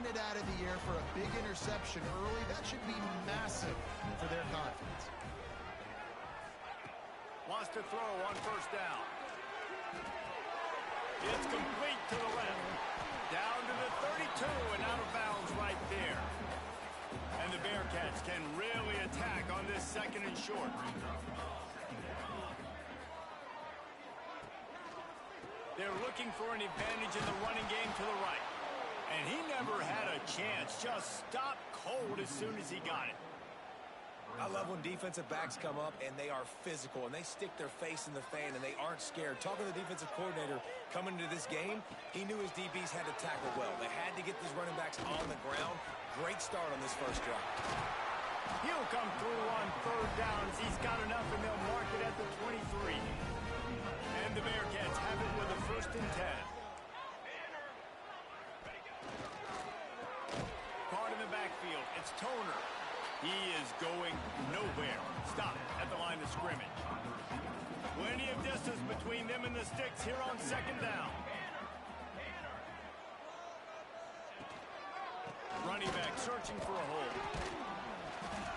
it out of the air for a big interception early. That should be massive for their confidence. Wants to throw on first down. It's complete to the left. Down to the 32 and out of bounds right there. And the Bearcats can really attack on this second and short. They're looking for an advantage in the running game to the right. And he never had a chance. Just stopped cold as soon as he got it. I love when defensive backs come up and they are physical and they stick their face in the fan and they aren't scared. Talking to the defensive coordinator coming into this game, he knew his DBs had to tackle well. They had to get these running backs on the ground. Great start on this first drive. He'll come through on third downs. He's got enough and they'll mark it at the 23. And the Bearcats have it with a 1st and 10. Caught in the backfield. It's Toner. He is going nowhere. Stop at the line of scrimmage. Plenty of distance between them and the sticks here on 2nd down. Running back searching for a hole.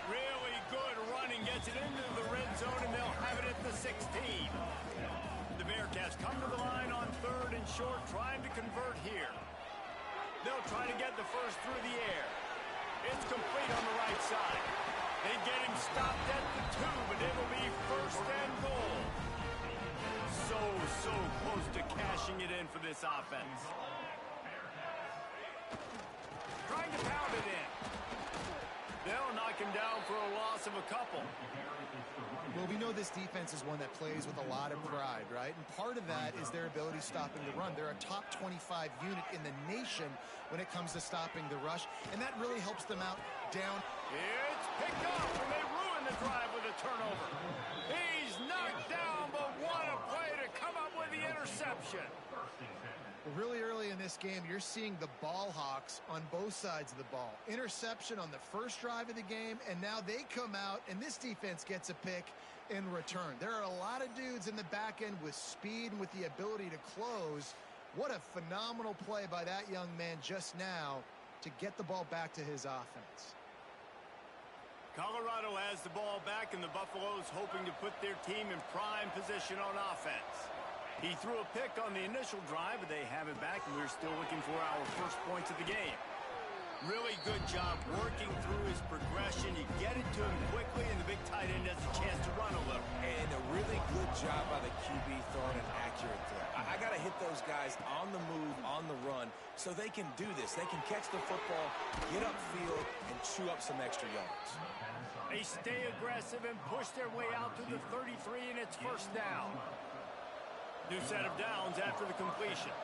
Really good running. Gets it into the red zone, and they'll have it at the 16. The Bearcats come to the line on 3rd and short, trying to convert here. They'll try to get the first through the air. It's complete on the right side. They get him stopped at the 2, but it'll be 1st and goal. So close to cashing it in for this offense. Trying to pound it in. They'll knock him down for a loss of a couple. Well, we know this defense is one that plays with a lot of pride, right? And part of that is their ability stopping the run. They're a top 25 unit in the nation when it comes to stopping the rush, and that really helps them out down. It's picked up, and they ruin the drive with a turnover. He's knocked down, but what a play to come up with the interception. Well, really early in this game, you're seeing the ball hawks on both sides of the ball. Interception on the first drive of the game, and now they come out, and this defense gets a pick in return. There are a lot of dudes in the back end with speed and with the ability to close. What a phenomenal play by that young man just now to get the ball back to his offense. Colorado has the ball back, and the Buffaloes hoping to put their team in prime position on offense. He threw a pick on the initial drive, but they have it back, and we're still looking for our first points of the game. Really good job working through his progression. You get it to him quickly, and the big tight end has a chance to run a little. And a really good job by the QB throwing an accurate throw. I got to hit those guys on the move, on the run, so they can do this. They can catch the football, get upfield, and chew up some extra yards. They stay aggressive and push their way out to the 33, and it's 1st down. New set of downs after the completion.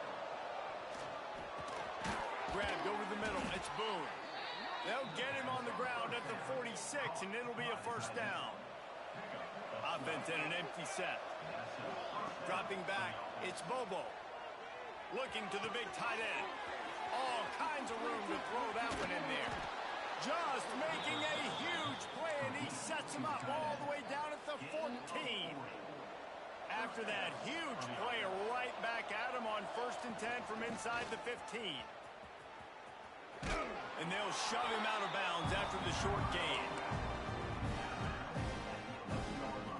Grabbed over the middle. It's Boone. They'll get him on the ground at the 46, and it'll be a 1st down. Offense in an empty set. Dropping back. It's Bobo. Looking to the big tight end. All kinds of room to throw that one in there. Just making a huge play, and he sets him up all the way down at the 14. After that huge play, right back at him on 1st and 10 from inside the 15. And they'll shove him out of bounds after the short gain.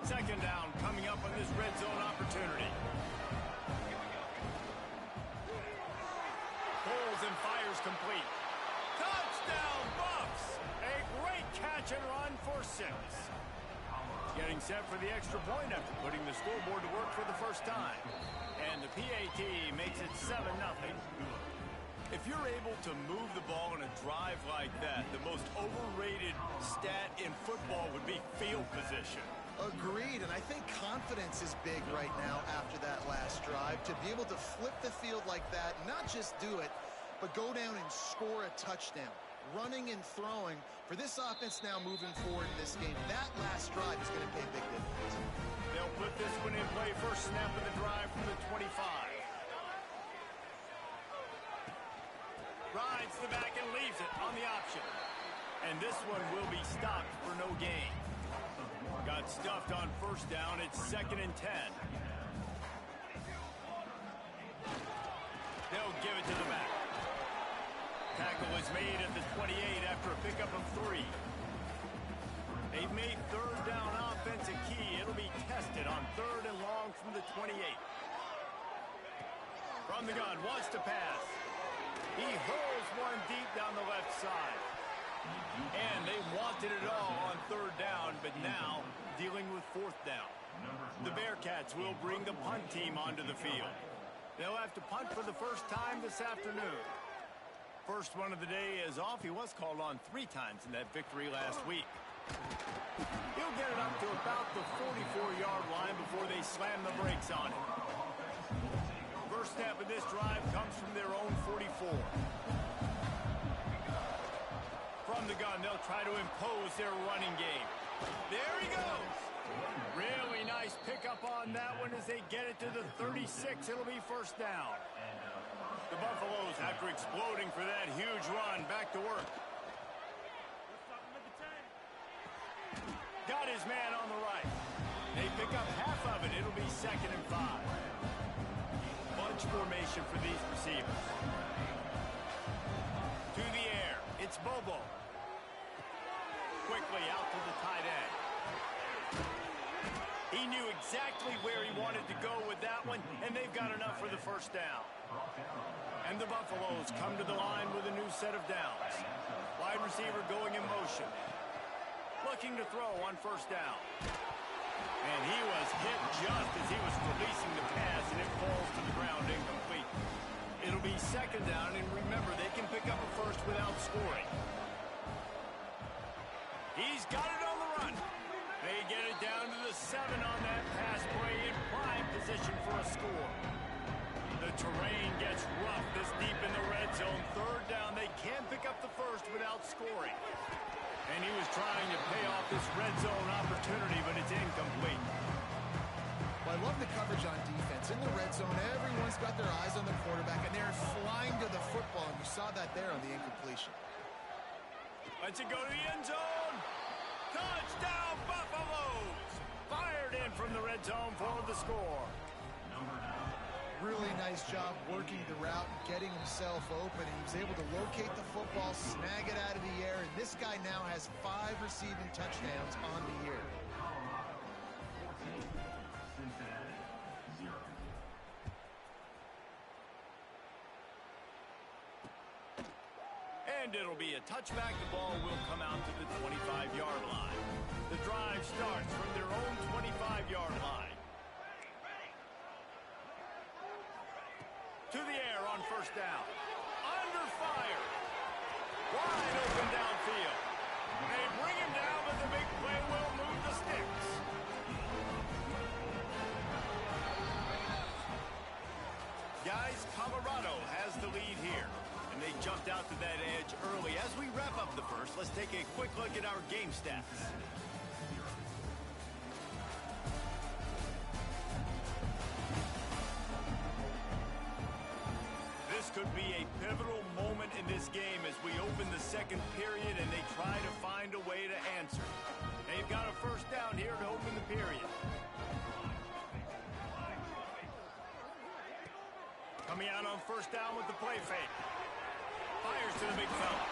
2nd down coming up on this red zone opportunity. Pulls and fires complete. Touchdown, Buffs! A great catch and run for 6. Getting set for the extra point after putting the scoreboard to work for the first time. And the PAT makes it 7-0. If you're able to move the ball in a drive like that, the most overrated stat in football would be field position. Agreed, and I think confidence is big right now after that last drive. To be able to flip the field like that, not just do it, but go down and score a touchdown. Running and throwing for this offense now moving forward in this game. That last drive is going to pay a big difference. They'll put this one in play. First snap of the drive from the 25. Rides the back and leaves it on the option. And this one will be stopped for no gain. Got stuffed on 1st down. It's 2nd and 10. They'll give it to the back. Tackle tackle is made at the 28 after a pickup of 3. They've made third down offense a key. It'll be tested on 3rd and long from the 28. From the gun, wants to pass. He hurls one deep down the left side. And they wanted it all on 3rd down, but now dealing with 4th down. The Bearcats will bring the punt team onto the field. They'll have to punt for the first time this afternoon. First one of the day is off. He was called on 3 times in that victory last week. He'll get it up to about the 44-yard line before they slam the brakes on him. First snap of this drive comes from their own 44. From the gun, they'll try to impose their running game. There he goes. Really nice pickup on that one as they get it to the 36. It'll be first down. The Buffaloes, after exploding for that huge run, back to work. Got his man on the right. They pick up half of it. It'll be 2nd and 5. Bunch formation for these receivers. To the air. It's Bobo. Quickly out to the tight end. He knew exactly where he wanted to go with that one, and they've got enough for the first down. And the Buffaloes come to the line with a new set of downs. Wide receiver going in motion. Looking to throw on first down. And he was hit just as he was releasing the pass, and it falls to the ground incomplete. It'll be 2nd down, and remember, they can pick up a first without scoring. He's got it on the run. They get it down to the 7 on that pass play in prime position for a score. The terrain gets rough this deep in the red zone. 3rd down, they can pick up the first without scoring. And he was trying to pay off this red zone opportunity, but it's incomplete. Well, I love the coverage on defense. In the red zone, everyone's got their eyes on the quarterback, and they're flying to the football, and you saw that there on the incompletion. Let's it go to the end zone. Touchdown, Buffaloes! Fired in from the red zone for the score. Really nice job working the route and getting himself open. He was able to locate the football, snag it out of the air, and this guy now has 5 receiving touchdowns on the year. And it'll be a touchback. The ball will come out to the 25-yard line. The drive starts from their own 25-yard line. To the air on first down. Under fire. Wide open downfield. They bring him down, but the big play will move the sticks. Guys, Colorado has the lead here. And they jumped out to that edge early. As we wrap up the first, let's take a quick look at our game stats. This could be a pivotal moment in this game as we open the 2nd period and they try to find a way to answer. They've got a first down here to open the period. Coming out on first down with the play fake. Fires to the big fella.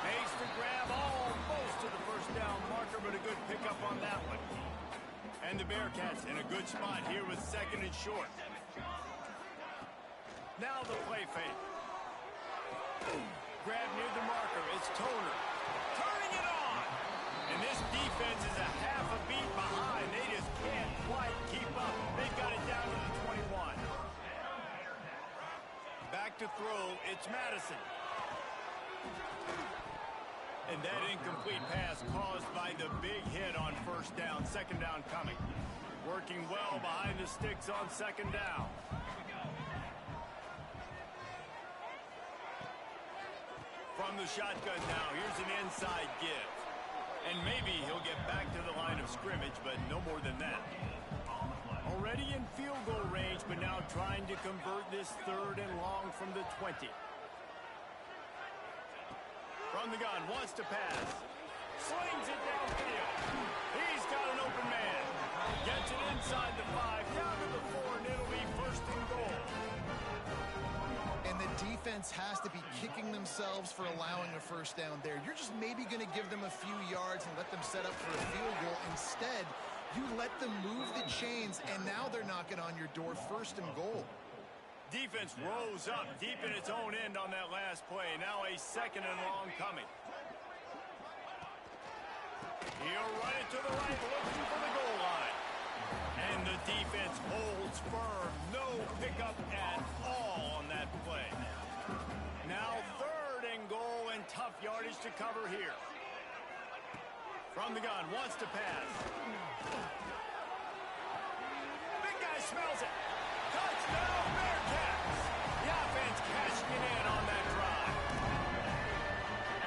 Makes the grab almost to the first down marker, but a good pickup on that one. And the Bearcats in a good spot here with 2nd and short. Now the play fake. Grab near the marker. It's Toner. Turning it on. And this defense is a half a beat behind. They just can't quite keep up. They've got it down to the 21. Back to throw. It's Madison. And that incomplete pass caused by the big hit on first down. 2nd down coming. Working well behind the sticks on 2nd down. From the shotgun now, here's an inside give. And maybe he'll get back to the line of scrimmage, but no more than that. Already in field goal range, but now trying to convert this 3rd and long from the 20. From the gun, wants to pass. Slings it downfield. He's got an open man. Gets it inside the 5, down to the 4, and it'll be 1st and goal. And the defense has to be kicking themselves for allowing a first down there. You're just maybe going to give them a few yards and let them set up for a field goal. Instead, you let them move the chains, and now they're knocking on your door, first and goal. Defense rose up deep in its own end on that last play. Now a second and long coming. He'll run it to the right, looking for the goal line. And the defense holds firm. No pickup at all on that play. Now third and goal, and tough yardage to cover here. From the gun, wants to pass. Big guy smells it. Touchdown, Bearcats. The offense cashing it in on that drive.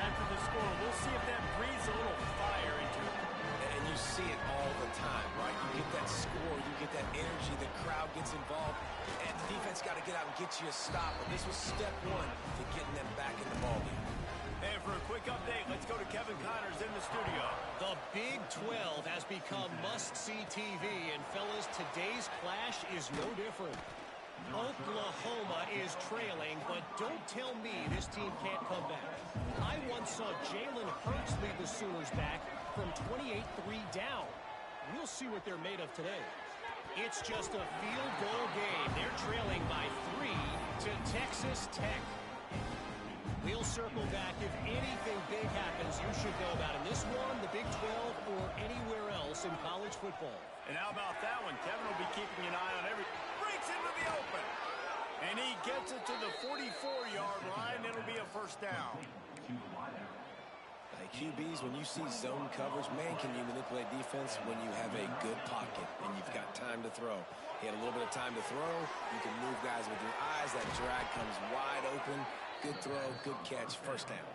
After the score, we'll see if that breathes a little fire into it. And you see it all the time, right? You get that score, you get that energy, the crowd gets involved, and the defense got to get out and get you a stop. But this was step one to getting them back in the ballgame. And for a quick update, let's go to Kevin Connors in the studio. The Big 12 has become must-see TV, and fellas, today's clash is no different. Oklahoma is trailing, but don't tell me this team can't come back. I once saw Jalen Hurts lead the Sooners back from 28-3 down. We'll see what they're made of today. It's just a field goal game. They're trailing by 3 to Texas Tech. We'll circle back. If anything big happens, you should know about it. This one, the Big 12, or anywhere else in college football. And how about that one? Kevin will be keeping an eye on every... Breaks into the open. And he gets it to the 44-yard line. It'll be a first down. Like QBs, when you see zone coverage, man, can you manipulate defense when you have a good pocket and you've got time to throw. He had a little bit of time to throw. You can move guys with your eyes. That drag comes wide open. Good throw, good catch, first down.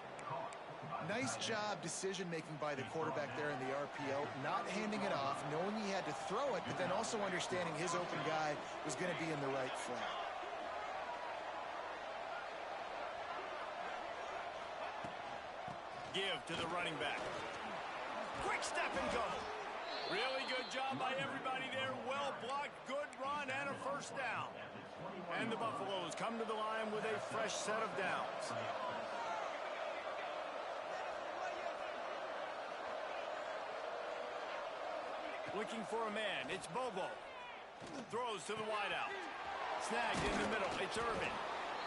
Nice job decision-making by the quarterback there in the RPO, not handing it off, knowing he had to throw it, but then also understanding his open guy was going to be in the right flat. Give to the running back. Quick step and go. Really good job by everybody there. Well blocked, good run, and a first down. And the Buffaloes come to the line with a fresh set of downs. Looking for a man. It's Bobo. Throws to the wideout. Snagged in the middle. It's Irvin.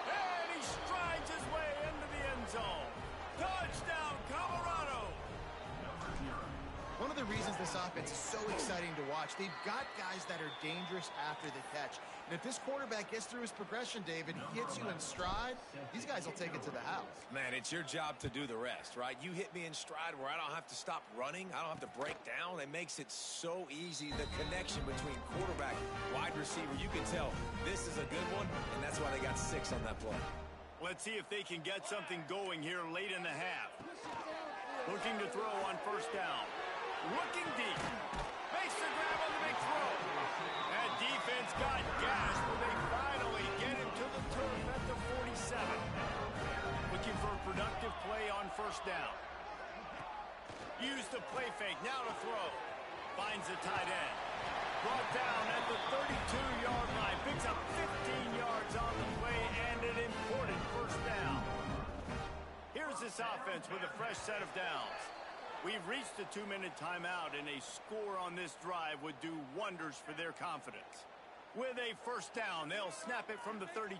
And he strides his way into the end zone. Touchdown, Colorado. One of the reasons this offense is so exciting to watch, they've got guys that are dangerous after the catch. And if this quarterback gets through his progression, David, he hits you in stride, these guys will take it to the house. Man, it's your job to do the rest, right? You hit me in stride where I don't have to stop running. I don't have to break down. It makes it so easy. The connection between quarterback, wide receiver, you can tell this is a good one, and that's why they got 6 on that play. Let's see if they can get something going here late in the half. Looking to throw on first down. Looking deep. Makes the grab on the big throw. That defense got gas when they finally get him to the turf at the 47. Looking for a productive play on first down. Use the play fake. Now to throw. Finds the tight end. Brought down at the 32-yard line. Picks up 15 yards on the play and an important first down. Here's this offense with a fresh set of downs. We've reached the 2-minute timeout, and a score on this drive would do wonders for their confidence. With a first down, they'll snap it from the 32.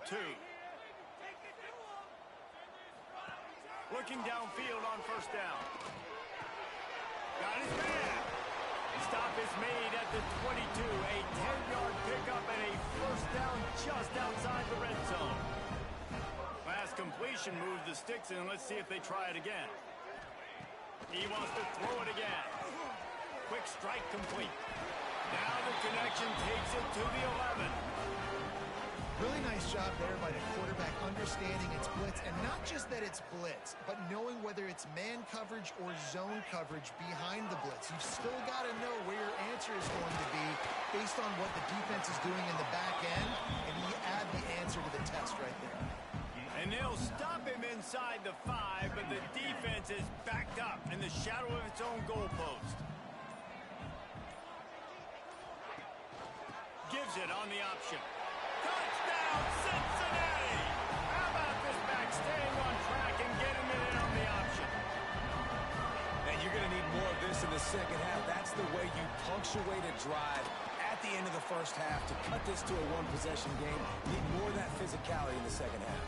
Looking downfield on first down. Got his man. Stop is made at the 22. A 10-yard pickup and a first down just outside the red zone. Last completion moves the sticks in. Let's see if they try it again. He wants to throw it again. Quick strike complete. Now the connection takes it to the 11. Really nice job there by the quarterback understanding it's blitz, and not just that it's blitz, but knowing whether it's man coverage or zone coverage behind the blitz. You've still got to know where your answer is going to be based on what the defense is doing in the back end, and you add the answer to the test right there. And they'll stop him inside the 5, but the defense is backed up in the shadow of its own goalpost. Gives it on the option. Touchdown, Cincinnati! How about staying on track and getting it in on the option. And you're going to need more of this in the second half. That's the way you punctuate a drive at the end of the first half to cut this to a one-possession game. Need more of that physicality in the second half.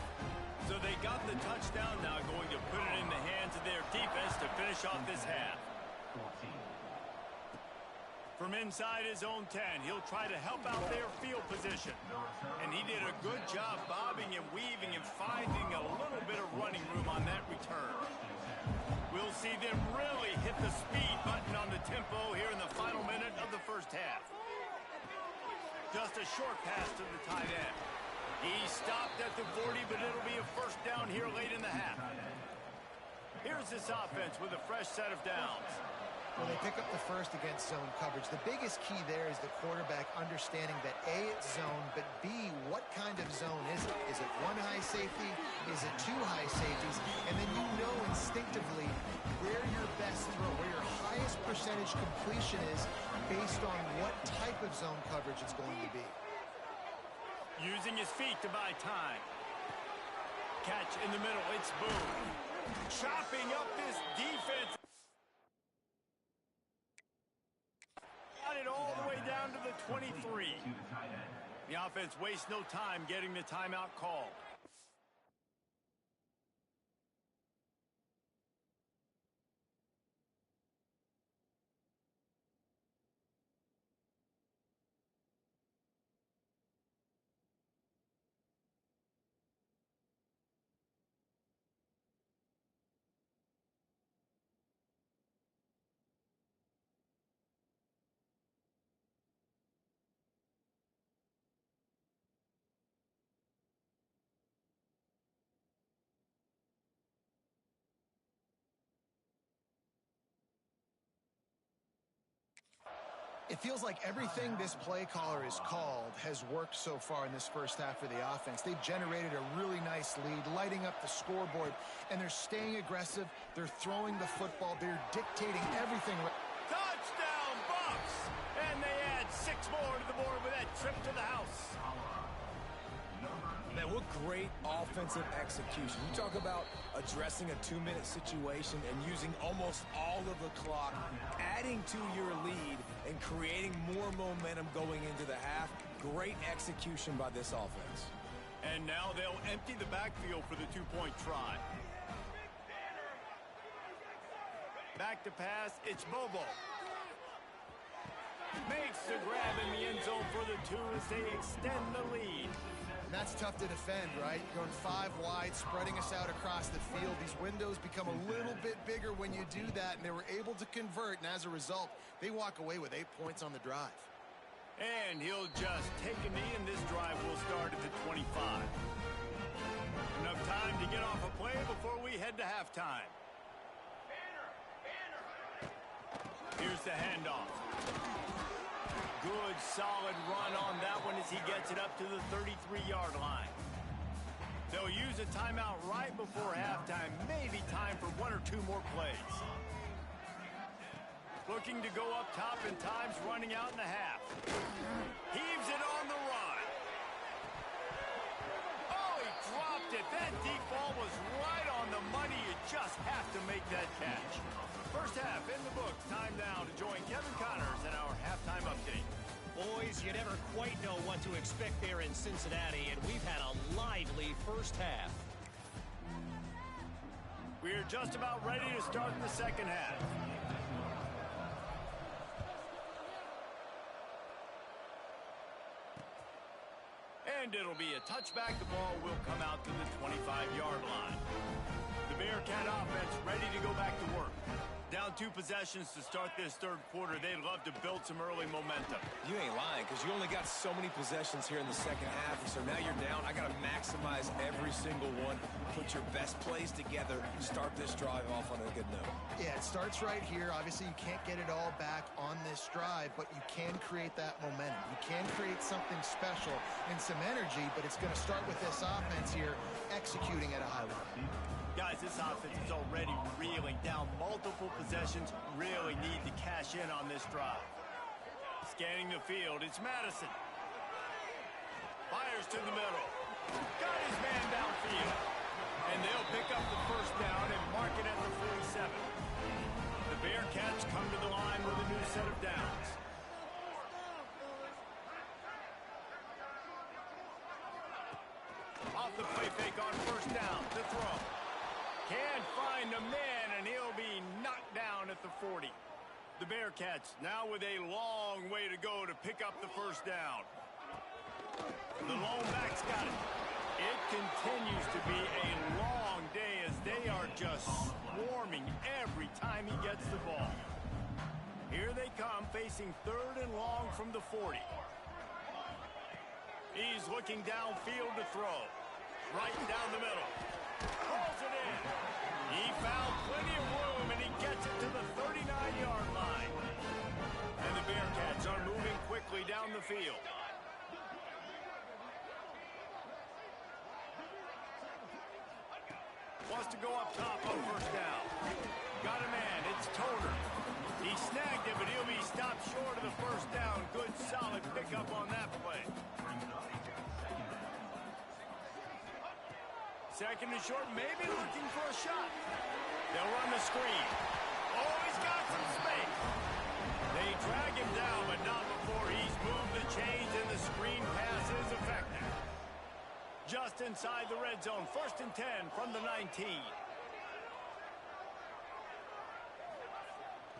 So they got the touchdown, now going to put it in the hands of their defense to finish off this half. From inside his own 10, he'll try to help out their field position. And he did a good job bobbing and weaving and finding a little bit of running room on that return. We'll see them really hit the speed button on the tempo here in the final minute of the first half. Just a short pass to the tight end. He stopped at the 40, but it'll be a first down here late in the half. Here's this offense with a fresh set of downs. Well, they pick up the first against zone coverage. The biggest key there is the quarterback understanding that A, it's zone, but B, what kind of zone is it? Is it one high safety? Is it two high safeties? And then you know instinctively where your best throw, where your highest percentage completion is based on what type of zone coverage it's going to be. Using his feet to buy time. Catch in the middle, it's Boone. Chopping up this defense. Got it all the way down to the 23. The offense wastes no time getting the timeout called. It feels like everything this play caller is called has worked so far in this first half for the offense. They've generated a really nice lead, lighting up the scoreboard, and they're staying aggressive. They're throwing the football. They're dictating everything. Touchdown, Bucks! And they add 6 more to the board with that trip to the house. Man, what great offensive execution. You talk about addressing a 2-minute situation and using almost all of the clock, adding to your lead and creating more momentum going into the half. Great execution by this offense. And now they'll empty the backfield for the 2-point try. Back to pass, it's Bobo. Makes the grab in the end zone for the 2 as they extend the lead. And that's tough to defend, right? Going 5 wide, spreading us out across the field. These windows become a little bit bigger when you do that, and they were able to convert, and as a result, they walk away with 8 points on the drive. And he'll just take a knee, and this drive will start at the 25. Enough time to get off a play before we head to halftime. Here's the handoff. Good, solid run on that one as he gets it up to the 33-yard line. They'll use a timeout right before halftime. Maybe time for 1 or 2 more plays. Looking to go up top, and time's running out in the half. Heaves it on the run. Oh, he dropped it. That deep ball was right on the money. You just have to make that catch. First half in the books. Time now to join Kevin Connors in our halftime update. Boys, you never quite know what to expect there in Cincinnati, and we've had a lively first half. We're just about ready to start the second half. And it'll be a touchback. The ball will come out to the 25-yard line. The Bearcat offense ready to go back to work. Down 2 possessions to start this third quarter. They'd love to build some early momentum. You ain't lying, because you only got so many possessions here in the second half, so now you're down. I got to maximize every single one, put your best plays together, start this drive off on a good note. Yeah, it starts right here. Obviously, you can't get it all back on this drive, but you can create that momentum. You can create something special and some energy, but it's going to start with this offense here executing at a high level. Guys, this offense is already reeling down multiple possessions. Really need to cash in on this drive. Scanning the field, it's Madison. Fires to the middle. Got his man downfield. And they'll pick up the first down and mark it at the 47. The Bearcats come to the line with a new set of downs. Off the play fake on first down to throw. Can't find a man, and he'll be knocked down at the 40. The Bearcats now with a long way to go to pick up the first down. The lone back's got it. It continues to be a long day as they are just swarming every time he gets the ball. Here they come facing third and long from the 40. He's looking downfield to throw. Right down the middle. Pulls it in. He found plenty of room, and he gets it to the 39-yard line. And the Bearcats are moving quickly down the field. Wants to go up top on first down. Got a man. It's Toner. He snagged it, but he'll be stopped short of the first down. Good, solid pickup on that play. Second and short, maybe looking for a shot. They'll run the screen. Oh, he's got some space. They drag him down, but not before he's moved the chains, and the screen pass is effective. Just inside the red zone, 1st and 10 from the 19.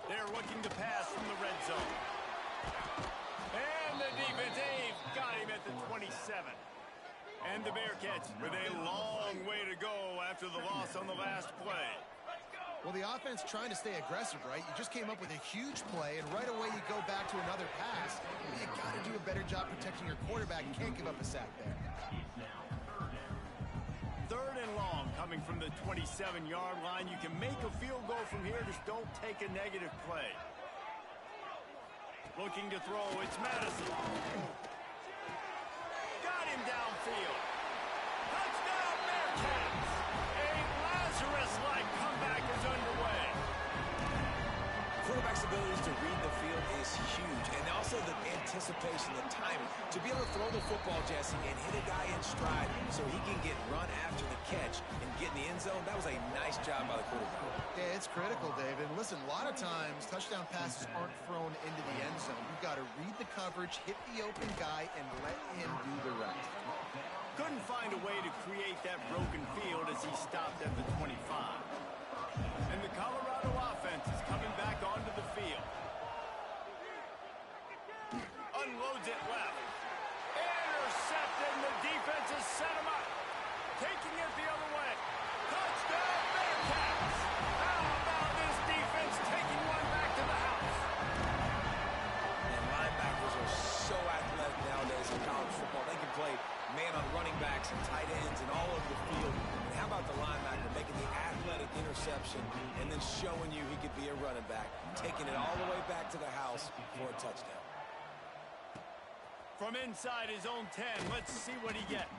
They're looking to pass from the red zone. And the defense, they've got him at the 27. And the Bearcats with a long way to go after the loss on the last play. Well, the offense trying to stay aggressive, right? You just came up with a huge play, and right away you go back to another pass. You got to do a better job protecting your quarterback. You can't give up a sack there. Third and long coming from the 27-yard line. You can make a field goal from here. Just don't take a negative play. Looking to throw. It's Madison. Got him downfield. Touchdown, Bearcats. A Lazarus-like comeback is underway. Quarterback's ability to read the field is huge, and also the anticipation, the timing. To be able to throw the football, Jesse, and hit a guy in stride so he can get run after the catch and get in the end zone, that was a nice job by the quarterback. Yeah, it's critical, David. Listen, a lot of times touchdown passes aren't thrown into the end zone. You've got to read the coverage, hit the open guy, and let him do the rest. Couldn't find a way to create that broken field as he stopped at the 25. And the Colorado offense is coming back onto the field. Unloads it left. Intercepted, and the defense has set him up. Taking it the other way. Touchdown, Bearcats! How about this defense taking one back to the house? And linebackers are so athletic nowadays in college football. They can play man on running backs and tight ends and all over the field. And how about the linebacker making the athletic interception and then showing you he could be a running back, taking it all the way back to the house for a touchdown. From inside his own 10, let's see what he gets.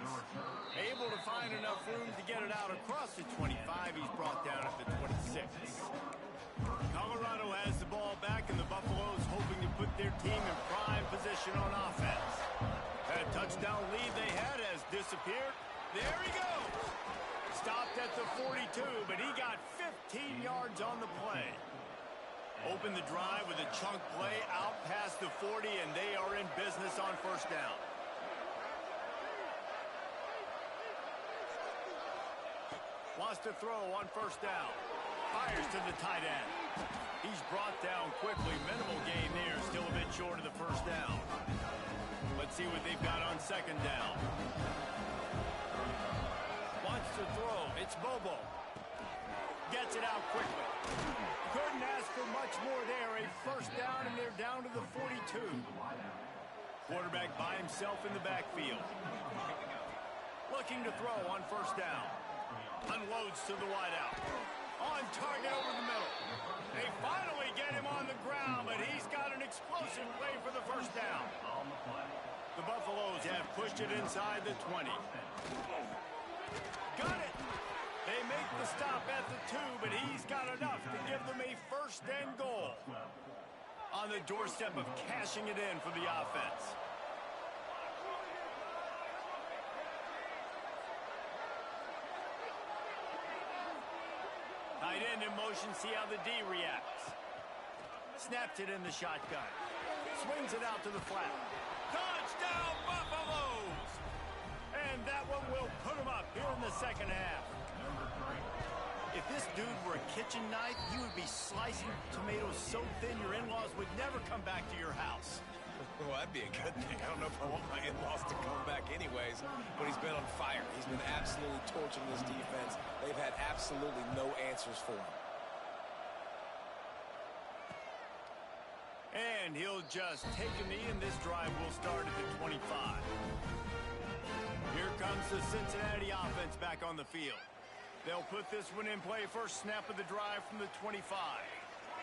Able to find enough room to get it out across the 25. He's brought down at the 26. Colorado has the ball back, and the Buffaloes hoping to put their team in prime position on offense. That touchdown lead they had has disappeared. There he goes. Stopped at the 42, but he got 15 yards on the play. Open the drive with a chunk play out past the 40, and they are in business on first down. Wants to throw on first down. Fires to the tight end. He's brought down quickly. Minimal gain there. Still a bit short of the first down. Let's see what they've got on second down. Wants to throw. It's Bobo. Gets it out quickly. Couldn't ask for much more there. A first down, and they're down to the 42. Quarterback by himself in the backfield. Looking to throw on first down. Unloads to the wideout. On target over the middle. They finally get him on the ground, but he's got an explosive play for the first down. The Buffaloes have pushed it inside the 20. Got it. They make the stop at the 2, but he's got enough to give them a first and goal. On the doorstep of cashing it in for the offense. Tight end in motion, see how the D reacts. Snaps it in the shotgun. Swings it out to the flat. Touchdown, Buffaloes! And that one will put them up here in the second half. If this dude were a kitchen knife, you would be slicing tomatoes so thin your in-laws would never come back to your house. Well, that'd be a good thing. I don't know if I want my in-laws to come back anyways, but he's been on fire. He's been absolutely torching this defense. They've had absolutely no answers for him. And he'll just take a knee, and this drive will start at the 25. Here comes the Cincinnati offense back on the field. They'll put this one in play first snap of the drive from the 25.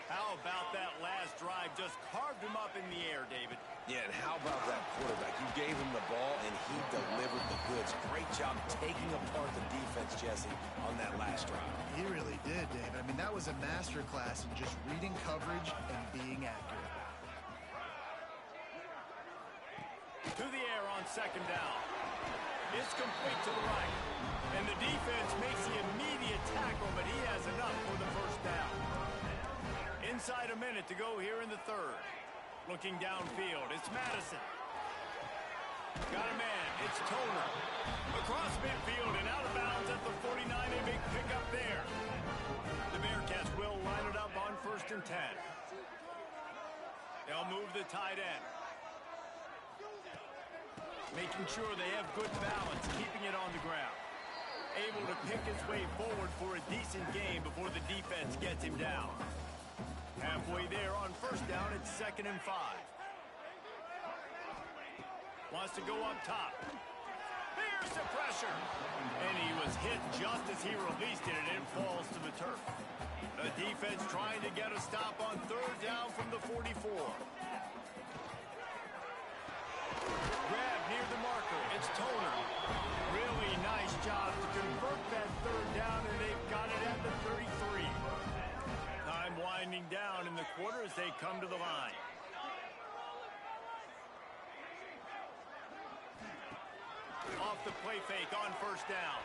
How about that last drive? Just carved him up in the air, David. Yeah, and how about that quarterback? You gave him the ball, and he delivered the goods. Great job taking apart the defense, Jesse, on that last drive. He really did, Dave. I mean, that was a masterclass in just reading coverage and being accurate. To the air on second down. It's complete to the right. And the defense makes the immediate tackle, but he has enough for the first down. Inside a minute to go here in the third. Looking downfield, it's Madison. Got a man, it's Toner. Across midfield and out of bounds at the 49, a big pickup there. The Bearcats will line it up on 1st and 10. They'll move the tight end. Making sure they have good balance, keeping it on the ground. Able to pick his way forward for a decent game before the defense gets him down. Halfway there on 1st down, it's 2nd and 5. Wants to go up top. There's the pressure. And he was hit just as he released it, and it falls to the turf. The defense trying to get a stop on 3rd down from the 44. Grab near the marker. It's Toner. Really nice job to convert that 3rd down, and they've got it at the 33. Time winding down in the quarter as they come to the line. Off the play fake on 1st down.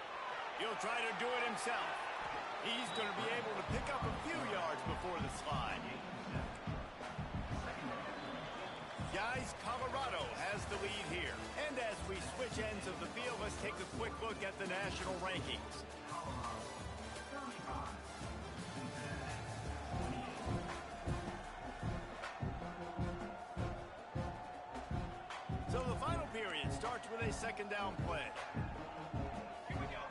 He'll try to do it himself. He's going to be able to pick up a few yards before the slide. Guys, Colorado has the lead here. And as we switch ends of the field, let's take a quick look at the national rankings. So the final period starts with a 2nd down play. Here we go.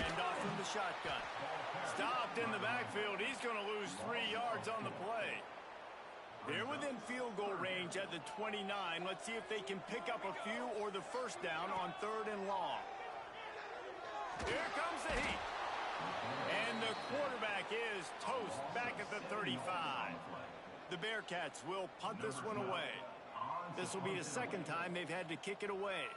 End off from the shotgun. Stopped in the backfield. He's going to lose 3 yards on the play. They're within field goal range at the 29. Let's see if they can pick up a few or the 1st down on 3rd and long. Here comes the heat. And the quarterback is toast back at the 35. The Bearcats will punt this one away. This will be the 2nd time they've had to kick it away.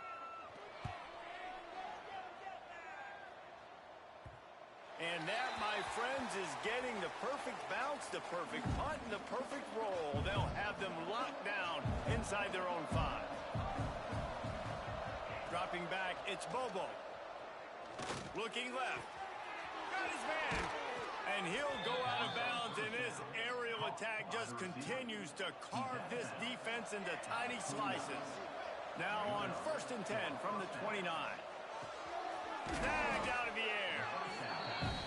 And that, my friends, is getting the perfect bounce, the perfect punt, and the perfect roll. They'll have them locked down inside their own 5. Dropping back, it's Bobo. Looking left. Got his man. And he'll go out of bounds, and his aerial attack just continues to carve this defense into tiny slices. Now on 1st and 10 from the 29. Snagged out of the air.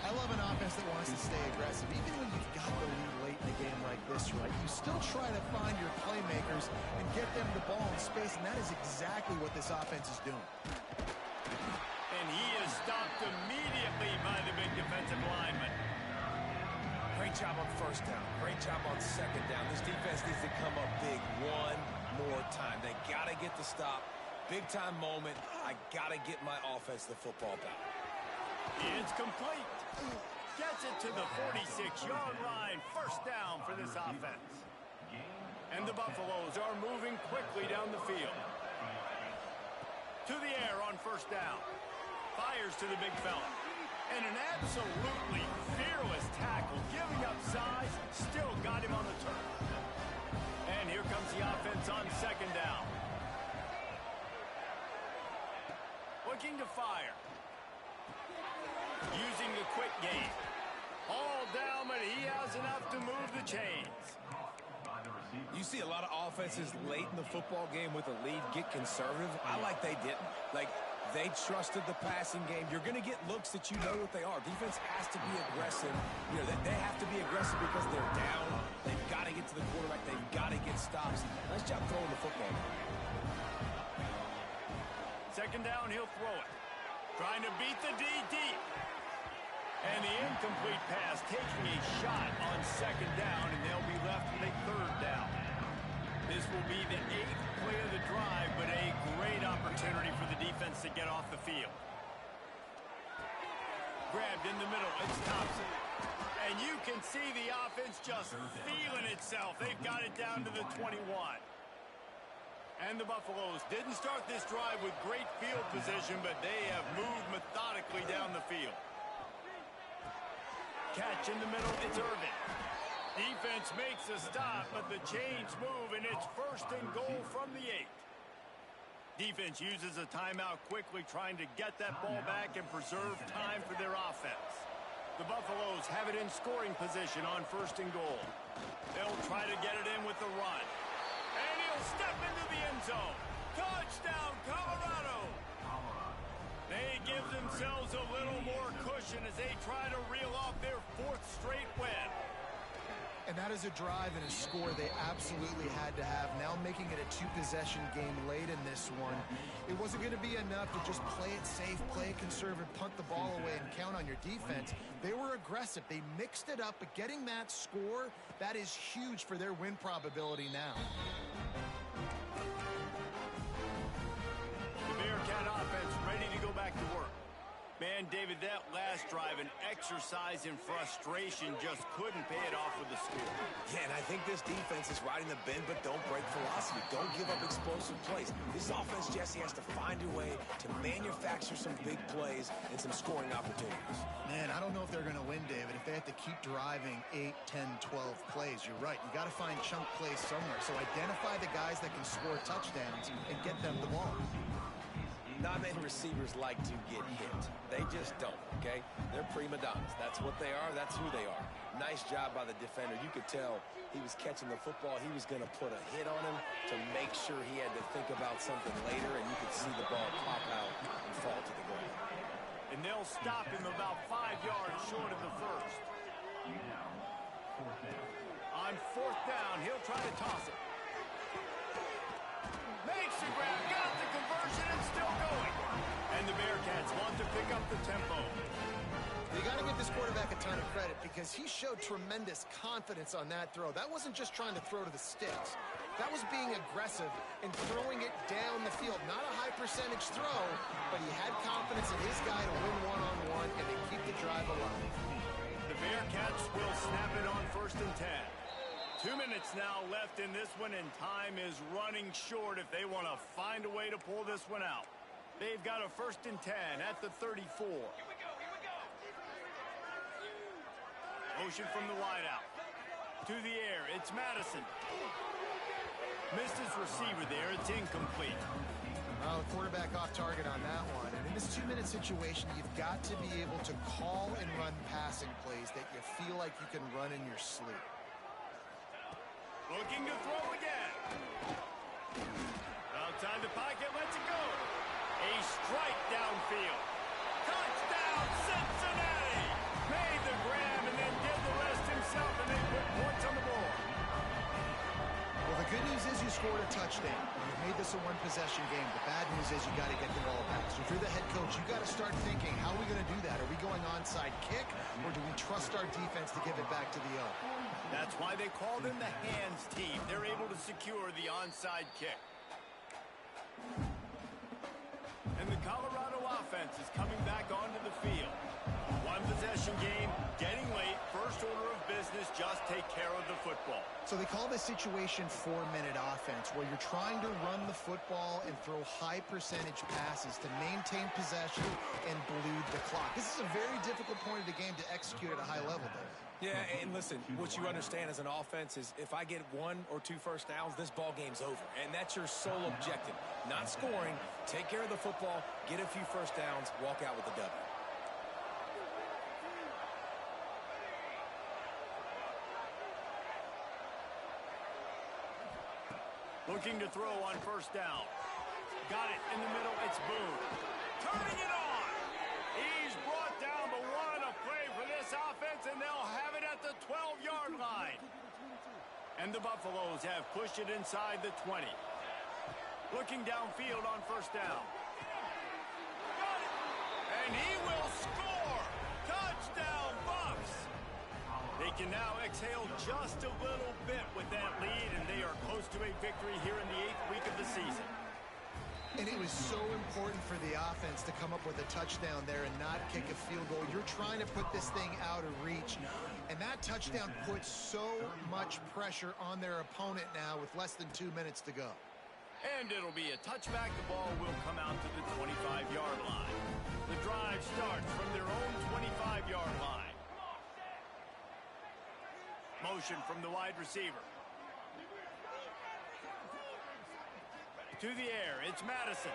I love an offense that wants to stay aggressive. Even when you've got the lead late in a game like this, right, you still try to find your playmakers and get them the ball in space, and that is exactly what this offense is doing. And he is stopped immediately by the big defensive lineman. Great job on 1st down. Great job on 2nd down. This defense needs to come up big one more time. They got to get the stop. Big-time moment. I got to get my offense the football back. It's complete. Gets it to the 46-yard line. 1st down for this offense. And the Buffaloes are moving quickly down the field. To the air on 1st down. Fires to the big fella. And an absolutely fearless tackle. Giving up size. Still got him on the turf. And here comes the offense on 2nd down. Looking to fire. quick game. All down, but he has enough to move the chains. You see a lot of offenses late in the football game with a lead get conservative. I like they didn't. Like, they trusted the passing game. You're going to get looks that you know what they are. Defense has to be aggressive. You know, they have to be aggressive because they're down. They've got to get to the quarterback. They've got to get stops. Nice job throwing the football. Second down, he'll throw it. Trying to beat the D deep. And the incomplete pass taking a shot on second down, and they'll be left with a third down. This will be the 8th play of the drive, but a great opportunity for the defense to get off the field. Grabbed in the middle, it's Thompson. And you can see the offense just feeling itself. They've got it down to the 21. And the Buffaloes didn't start this drive with great field position, but they have moved methodically down the field. Catch in the middle, it's Irvin. Defense makes a stop, but the chains move, and it's 1st and goal from the 8. Defense uses a timeout quickly, trying to get that ball back and preserve time for their offense. The Buffaloes have it in scoring position on 1st and goal. They'll try to get it in with the run. And he'll step into the end zone. Touchdown, Colorado! They give themselves a little more cushion as they try to reel off their 4th straight win. And that is a drive and a score they absolutely had to have. Now making it a 2-possession game late in this one. It wasn't going to be enough to just play it safe, play it conservative, punt the ball away, and count on your defense. They were aggressive. They mixed it up, but getting that score, that is huge for their win probability now. The Bearcat offense ready to go back to work. Man, David, that last drive, an exercise in frustration, just couldn't pay it off with the score. Yeah, and I think this defense is riding the bend, but don't break philosophy. Don't give up explosive plays. This offense, Jesse, has to find a way to manufacture some big plays and some scoring opportunities. Man, I don't know if they're going to win, David, if they have to keep driving 8, 10, 12 plays. You're right. You got to find chunk plays somewhere. So identify the guys that can score touchdowns and get them the ball. Not many receivers like to get hit. They just don't, okay? They're prima donnas. That's what they are. That's who they are. Nice job by the defender. You could tell he was catching the football. He was going to put a hit on him to make sure he had to think about something later, and you could see the ball pop out and fall to the ground. And they'll stop him about 5 yards short of the first. On 4th down, he'll try to toss it. Makes the grab, got the conversion, and still going. And the Bearcats want to pick up the tempo. You got to give this quarterback a ton of credit because he showed tremendous confidence on that throw. That wasn't just trying to throw to the sticks. That was being aggressive and throwing it down the field. Not a high percentage throw, but he had confidence in his guy to win one-on-one and to keep the drive alive. The Bearcats will snap it on 1st and 10. 2 minutes now left in this one, and time is running short if they want to find a way to pull this one out. They've got a 1st and 10 at the 34. Motion from the wideout. To the air, it's Madison. Missed his receiver there, it's incomplete. Well, the quarterback off target on that one. And in this 2-minute situation, you've got to be able to call and run passing plays that you feel like you can run in your sleep. Looking to throw again. Outside the pocket, lets it go. A strike downfield. Touchdown, Cincinnati! Made the grab and then did the rest himself, and they put points on the board. Well, the good news is you scored a touchdown. You've made this a 1-possession game. The bad news is you got to get the ball back. So if you're the head coach, you got to start thinking, how are we going to do that? Are we going onside kick, or do we trust our defense to give it back to the O? That's why they call them the hands team. They're able to secure the onside kick. And the Colorado offense is coming back onto the field. 1-possession game, getting late, first order of business, just take care of the football. So they call this situation 4-minute offense, where you're trying to run the football and throw high percentage passes to maintain possession and bleed the clock. This is a very difficult point of the game to execute at a high level, though. Yeah, and listen, what you understand as an offense is if I get 1 or 2 first downs, this ball game's over. And that's your sole objective. Not scoring, take care of the football, get a few first downs, walk out with the W. Looking to throw on first down. Got it in the middle. It's Boone. Turning it on. He's brought down, but what a play for this offense, and they'll have it at the 12-yard line. And the Buffaloes have pushed it inside the 20. Looking downfield on first down. Got it. And he will score. Touchdown, Buffs. They can now exhale just a little bit with that lead, and they are close to a victory here in the 8th week of the season. And it was so important for the offense to come up with a touchdown there and not kick a field goal. You're trying to put this thing out of reach, and that touchdown puts so much pressure on their opponent now with less than 2 minutes to go. And it'll be a touchback. The ball will come out to the 25-yard line. The drive starts from their own 25-yard line. Motion from the wide receiver. To the air, it's Madison.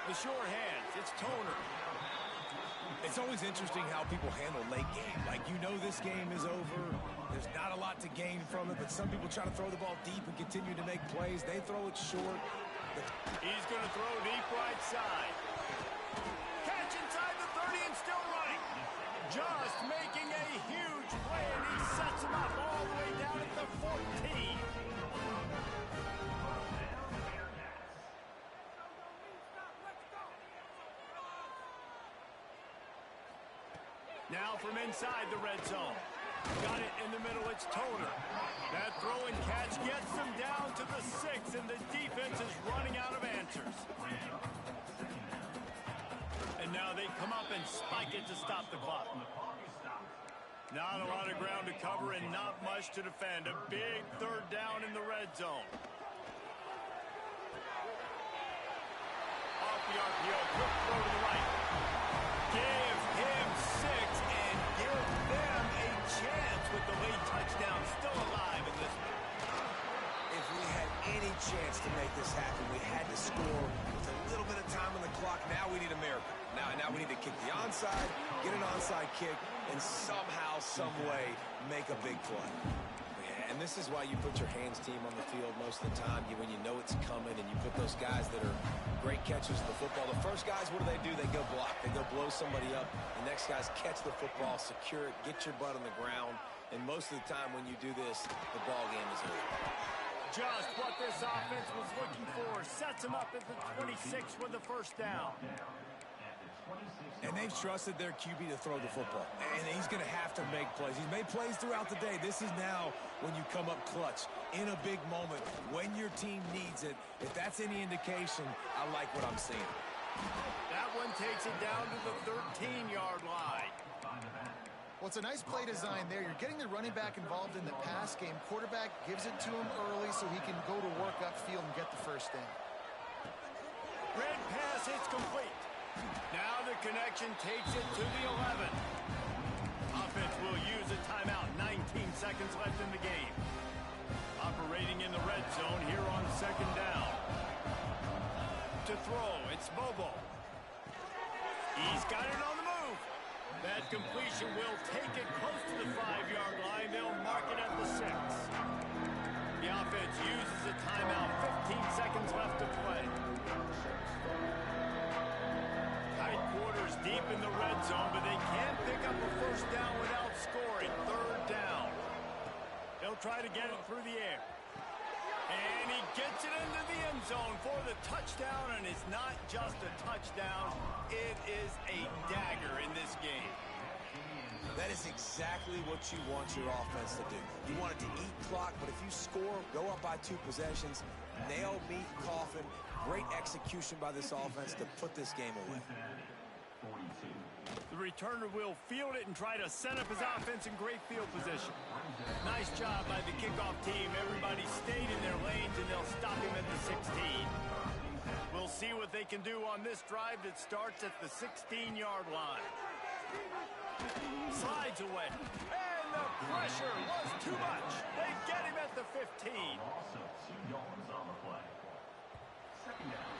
The sure hands, it's Toner. It's always interesting how people handle late game. Like, you know this game is over. There's not a lot to gain from it, but some people try to throw the ball deep and continue to make plays. They throw it short. He's going to throw deep right side. Catch inside the 30 and still running. Just making a huge play, and he sets him up all the way down at the 14. Now from inside the red zone. Got it in the middle, it's Toner. That throw and catch gets them down to the 6, and the defense is running out of answers. And now they come up and spike it to stop the clock. Not a lot of ground to cover and not much to defend. A big third down in the red zone. Off the RPO, quick throw to the right. Give him 6 and give them a chance with the late touchdown still alive in this one. If we had any chance to make this happen, we had to score with a little bit of time on the clock. Now we need a miracle. Now we need to kick the onside, get an onside kick, and somehow, some way, make a big play. And this is why you put your hands team on the field most of the time, when you know it's coming, and you put those guys that are great catchers of the football. The first guys, what do? They go block. They go blow somebody up. The next guys catch the football, secure it, get your butt on the ground. And most of the time when you do this, the ball game is over. Just what this offense was looking for. Sets him up at the 26 with the first down. And they've trusted their QB to throw the football. And he's going to have to make plays. He's made plays throughout the day. This is now when you come up clutch in a big moment when your team needs it. If that's any indication, I like what I'm seeing. That one takes it down to the 13-yard line. Well, it's a nice play design there. You're getting the running back involved in the pass game. Quarterback gives it to him early so he can go to work upfield and get the first down. Red pass, it's complete. Now the connection takes it to the 11. Offense will use a timeout. 19 seconds left in the game. Operating in the red zone here on second down. To throw, it's Bobo. He's got it on the move. That completion will take it close to the 5-yard line. They'll mark it at the 6. The offense uses a timeout. 15 seconds left to play. Tight quarters deep in the red zone, but they can't pick up a first down without scoring. Third down. They'll try to get it through the air. And he gets it into the end zone for the touchdown, and it's not just a touchdown, it is a dagger in this game. That is exactly what you want your offense to do. You want it to eat clock, but if you score, go up by 2 possessions, nail meat coffin, great execution by this offense to put this game away. The returner will field it and try to set up his offense in great field position. Nice job by the kickoff team. Everybody stayed in their lanes, and they'll stop him at the 16. We'll see what they can do on this drive that starts at the 16-yard line. Slides away. And the pressure was too much. They get him at the 15. Also 2 yards on the play. Second down.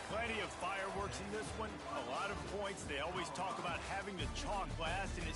Plenty of fireworks in this one. A lot of points. They always talk about having the chalk last, and it